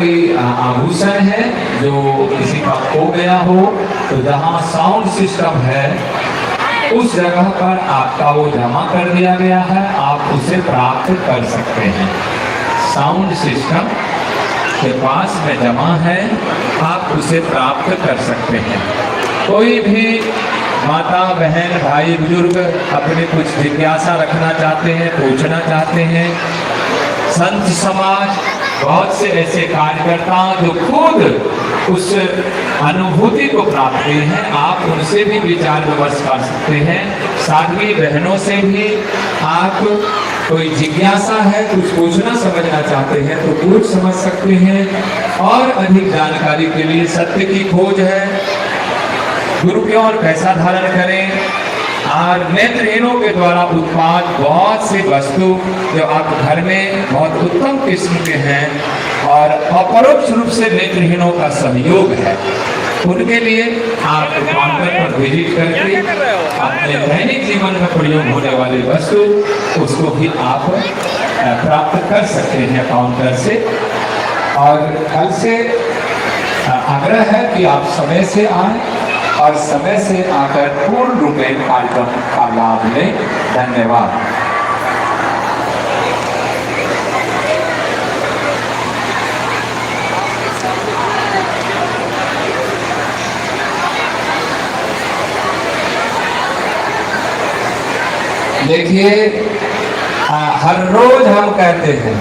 कोई आभूषण है जो किसी का खो गया हो, तो जहाँ साउंड सिस्टम है उस जगह पर आपका वो जमा कर दिया गया है, आप उसे प्राप्त कर सकते हैं। साउंड सिस्टम के पास में जमा है, आप उसे प्राप्त कर सकते हैं। कोई भी माता बहन भाई बुजुर्ग अपनी कुछ जिज्ञासा रखना चाहते हैं, पूछना चाहते हैं, संत समाज बहुत से ऐसे कार्यकर्ता जो खुद उस अनुभूति को प्राप्त किए हैं, आप उनसे भी विचार विमर्श कर सकते हैं। साध्वी बहनों से भी आप कोई जिज्ञासा है, कुछ पूछना समझना चाहते हैं तो पूछ समझ सकते हैं। और अधिक जानकारी के लिए सत्य की खोज है, गुरु की ओर कैसा धारण करें, और नेत्रहीनों के द्वारा उत्पाद बहुत से वस्तु जो आप घर में बहुत उत्तम किस्म के हैं और अपरोक्ष रूप से नेत्रहीनों का सहयोग है, उनके लिए आप काउंटर पर विजिट करके अपने दैनिक जीवन में प्रयोग होने वाली वस्तु उसको भी आप प्राप्त कर सकते हैं काउंटर से। और कल से आग्रह है कि आप समय से आए और समय से आकर पूर्ण रूप में कार्यक्रम का लाभ लें। धन्यवाद। देखिए, हर रोज हम कहते हैं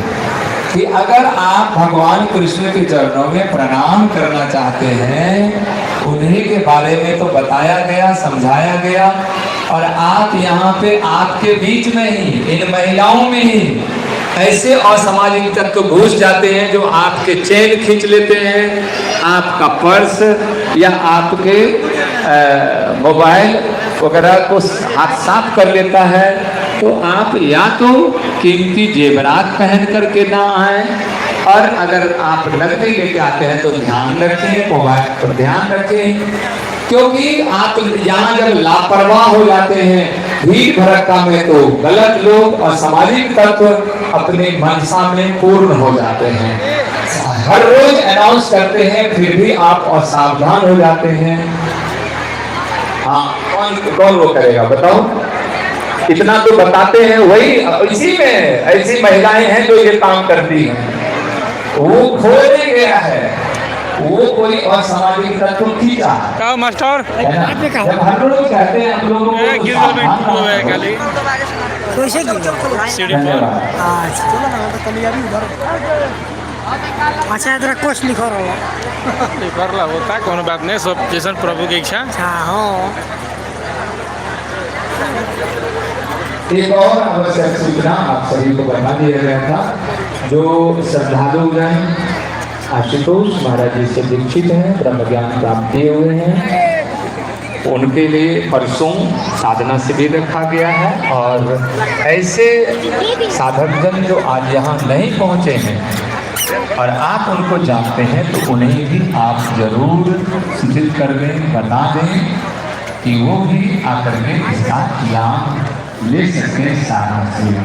कि अगर आप भगवान कृष्ण के चरणों में प्रणाम करना चाहते हैं, उन्हीं के बारे में तो बताया गया, समझाया गया, और आप यहाँ पे आपके बीच में ही इन महिलाओं में ही ऐसे असामाजिक तत्व घुस जाते हैं जो आपके चेन खींच लेते हैं, आपका पर्स या आपके मोबाइल वगैरह को हाथ साफ कर लेता है। तो आप या तो कीमती जेवरात पहन करके ना आए, और अगर आप नकदी लेके आते हैं तो ध्यान रखें, मोबाइल पर ध्यान रखें, क्योंकि आप यहाँ जब लापरवाह हो जाते हैं भीड़ भड़का में तो गलत लोग और सामाजिक तत्व अपने मनसा में पूर्ण हो जाते हैं। हर रोज अनाउंस करते हैं फिर भी आप असावधान हो जाते हैं। हाँ, कौन वो करेगा बताओ? इतना तो बताते हैं, वही इसी में ऐसी महिलाएं हैं जो ये काम करती हैं। वो खो नहीं गया है, वो कोई असामाजिक तत्व खींचा है मास्टर। जब हम लोग कहते हैं हम लोगों अच्छा इधर कुछ लिखो रहा होता है, कोनो बात नहीं, सब जैसन प्रभु की इच्छा। हाँ, एक और आवश्यक सूचना आप सभी को बता दिया गया था। जो श्रद्धालु हैं आशुतोष महाराज जी से दीक्षित हैं, ब्रह्म ज्ञान प्राप्त किए हुए हैं, उनके लिए परसों साधना शिविर रखा गया है। और ऐसे साधकजन जो आज यहाँ नहीं पहुँचे हैं और आप उनको जानते हैं तो उन्हें भी आप जरूर सूचित कर दें, बता दें कि वो भी आकर के इसका ज्ञान ले सकें साधना शिविर का।